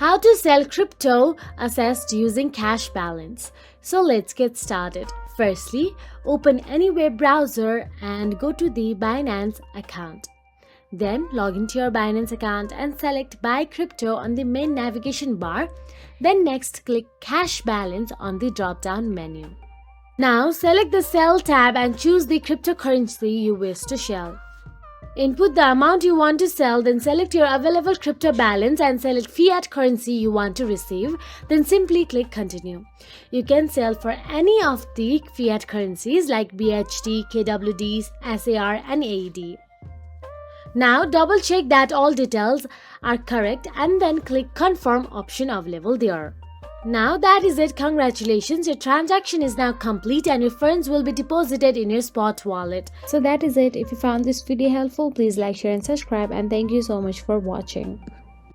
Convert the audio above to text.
How to sell crypto assessed using cash balance. So let's get started. Firstly, open any web browser and go to the Binance account. Then log into your Binance account and select Buy Crypto on the main navigation bar. Then next click Cash Balance on the drop-down menu. Now select the Sell tab and choose the cryptocurrency you wish to sell. Input the amount you want to sell, then select your available crypto balance and select fiat currency you want to receive, then simply click Continue. You can sell for any of the fiat currencies like BHT, KWD, SAR and AED. Now double check that all details are correct and then click Confirm option available there. Now that is it. Congratulations, your transaction is now complete and your funds will be deposited in your spot wallet. So that is it. If you found this video helpful, please like, share and subscribe, and thank you so much for watching.